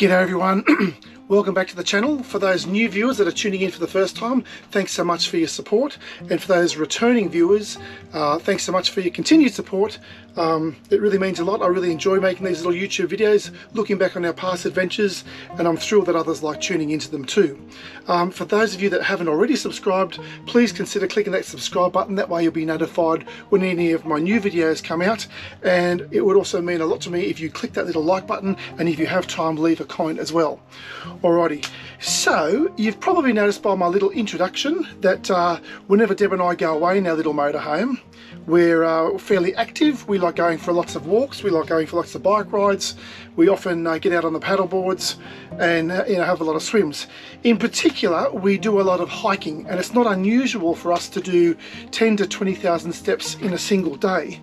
G'day everyone, welcome back to the channel. For those new viewers that are tuning in for the first time, thanks so much for your support, and for those returning viewers, thanks so much for your continued support. It really means a lot. I really enjoy making these little YouTube videos, looking back on our past adventures, and I'm thrilled that others like tuning into them too. For those of you that haven't already subscribed, please consider clicking that subscribe button. That way you'll be notified when any of my new videos come out, and it would also mean a lot to me if you click that little like button, and if you have time, leave a comment as well. Alrighty, so you've probably noticed by my little introduction that whenever Deb and I go away in our little motorhome, we're fairly active. We like going for lots of walks, we like going for lots of bike rides, we often get out on the paddle boards and have a lot of swims. In particular, we do a lot of hiking, and it's not unusual for us to do 10 to 20,000 steps in a single day.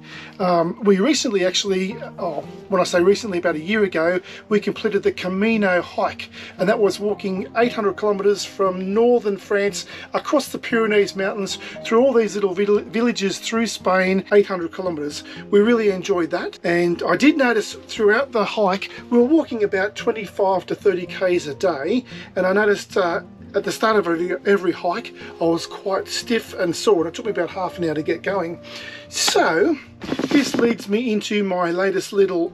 We recently actually, when I say recently, about a year ago, we completed the Camino hike, and that was walking 800 kilometers from northern France across the Pyrenees mountains through all these little villages through Spain, 800 kilometers. We really enjoyed that, and I did notice throughout the hike we were walking about 25 to 30 k's a day, and I noticed at the start of every hike I was quite stiff and sore, and it took me about half an hour to get going. So this leads me into my latest little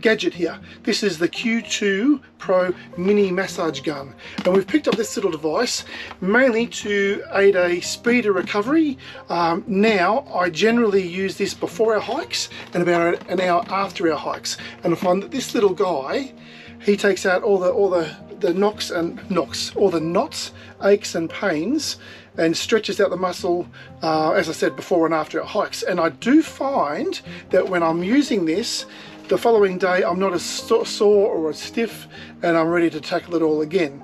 gadget here. This is the Q2 Pro mini massage gun, and we've picked up this little device mainly to aid a speed of recovery. Now I generally use this before our hikes and about an hour after our hikes, and I find that this little guy, he takes out all the knots, aches and pains, and stretches out the muscle, as I said, before and after our hikes. And I do find that when I'm using this, the following day I'm not as sore or as stiff, and I'm ready to tackle it all again.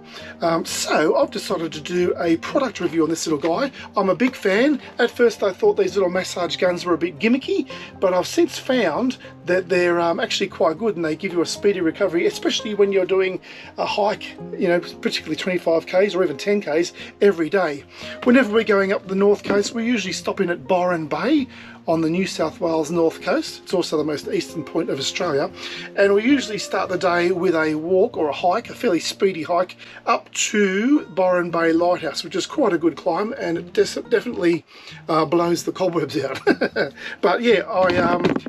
So I've decided to do a product review on this little guy. I'm a big fan. At first I thought these little massage guns were a bit gimmicky, but I've since found that they're actually quite good, and they give you a speedy recovery, especially when you're doing a hike, particularly 25 k's or even 10 k's every day. Whenever we're going up the north coast, we usually stop in at Byron Bay on the New South Wales north coast. It's also the most eastern point of Australia, and we usually start the day with a walk or a hike, a fairly speedy hike up to Byron Bay Lighthouse, which is quite a good climb, and it definitely blows the cobwebs out. But yeah, I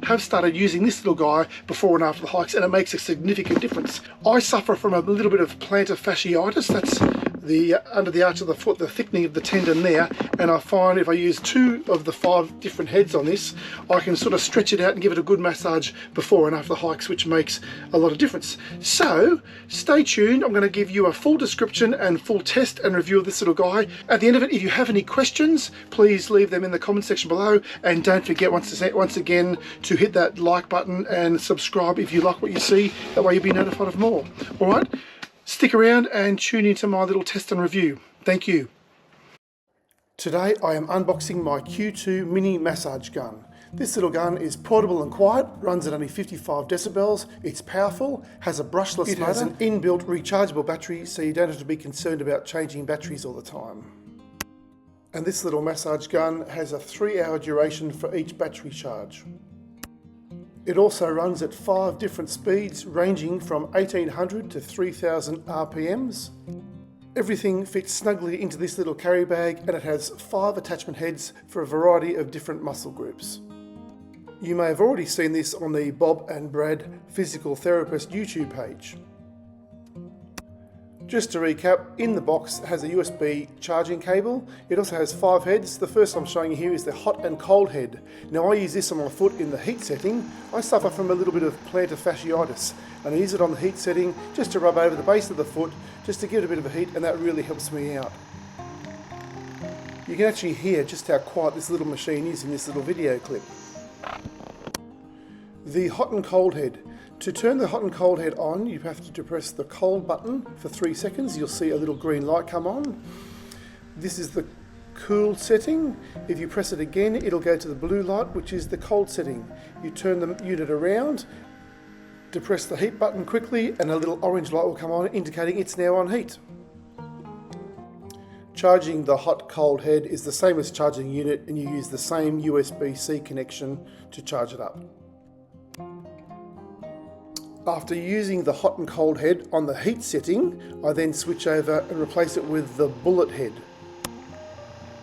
have started using this little guy before and after the hikes, and it makes a significant difference. I suffer from a little bit of plantar fasciitis. That's the under the arch of the foot, the thickening of the tendon there, and I find if I use 2 of the 5 different heads on this, I can sort of stretch it out and give it a good massage before and after the hikes, which makes a lot of difference. So stay tuned. I'm going to give you a full description and full test and review of this little guy. At the end of it, if you have any questions, please leave them in the comment section below, and don't forget once again to hit that like button and subscribe if you like what you see. That way you'll be notified of more. Alright, stick around and tune into my little test and review. Thank you. Today I am unboxing my Q2 mini massage gun. This little gun is portable and quiet, runs at only 55 decibels, it's powerful, has a brushless motor, it has an inbuilt rechargeable battery, so you don't have to be concerned about changing batteries all the time. And this little massage gun has a 3-hour duration for each battery charge. It also runs at 5 different speeds, ranging from 1800 to 3000 RPMs. Everything fits snugly into this little carry bag, and it has 5 attachment heads for a variety of different muscle groups. You may have already seen this on the Bob and Brad Physical Therapist YouTube page. Just to recap, in the box it has a USB charging cable. It also has 5 heads. The first I'm showing you here is the hot and cold head. Now I use this on my foot in the heat setting. I suffer from a little bit of plantar fasciitis, and I use it on the heat setting just to rub over the base of the foot, just to give it a bit of a heat, and that really helps me out. You can actually hear just how quiet this little machine is in this little video clip. The hot and cold head. To turn the hot and cold head on, you have to depress the cold button for 3 seconds. You'll see a little green light come on. This is the cool setting. If you press it again, it'll go to the blue light, which is the cold setting. You turn the unit around, depress the heat button quickly, and a little orange light will come on, indicating it's now on heat. Charging the hot cold head is the same as charging the unit, and you use the same USB-C connection to charge it up. After using the hot and cold head on the heat setting, I then switch over and replace it with the bullet head.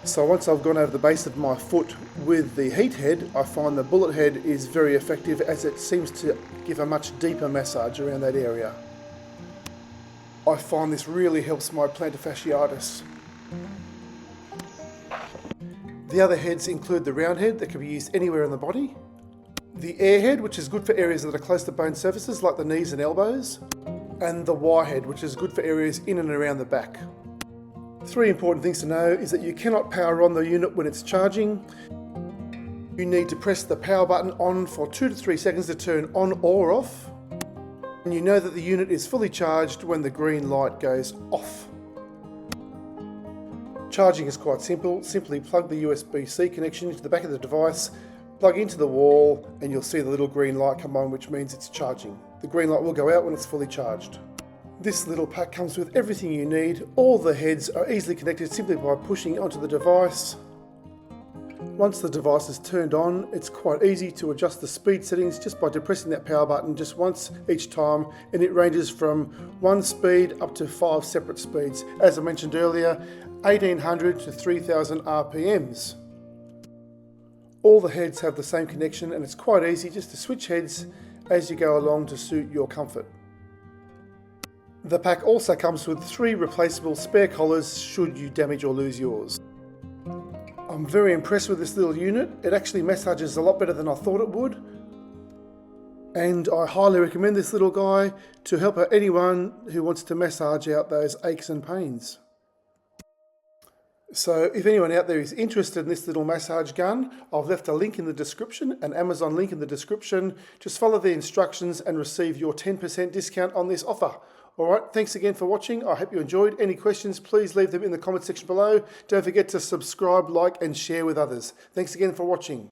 So once I've gone over the base of my foot with the heat head, I find the bullet head is very effective as it seems to give a much deeper massage around that area. I find this really helps my plantar fasciitis. The other heads include the round head that can be used anywhere in the body, the air head, which is good for areas that are close to bone surfaces like the knees and elbows, and the wire head, which is good for areas in and around the back. Three important things to know is that you cannot power on the unit when it's charging. You need to press the power button on for 2 to 3 seconds to turn on or off. And you know that the unit is fully charged when the green light goes off. Charging is quite simple. Simply plug the USB-C connection into the back of the device, plug into the wall, and you'll see the little green light come on, which means it's charging. The green light will go out when it's fully charged. This little pack comes with everything you need. All the heads are easily connected simply by pushing onto the device. Once the device is turned on, it's quite easy to adjust the speed settings just by depressing that power button just once each time, and it ranges from 1 speed up to 5 separate speeds. As I mentioned earlier, 1800 to 3000 RPMs. All the heads have the same connection, and it's quite easy just to switch heads as you go along to suit your comfort. The pack also comes with 3 replaceable spare collars should you damage or lose yours. I'm very impressed with this little unit. It actually massages a lot better than I thought it would. And I highly recommend this little guy to help out anyone who wants to massage out those aches and pains. So if anyone out there is interested in this little massage gun, I've left a link in the description, an Amazon link in the description. Just follow the instructions and receive your 10% discount on this offer. Alright, thanks again for watching. I hope you enjoyed. Any questions, please leave them in the comment section below. Don't forget to subscribe, like and share with others. Thanks again for watching.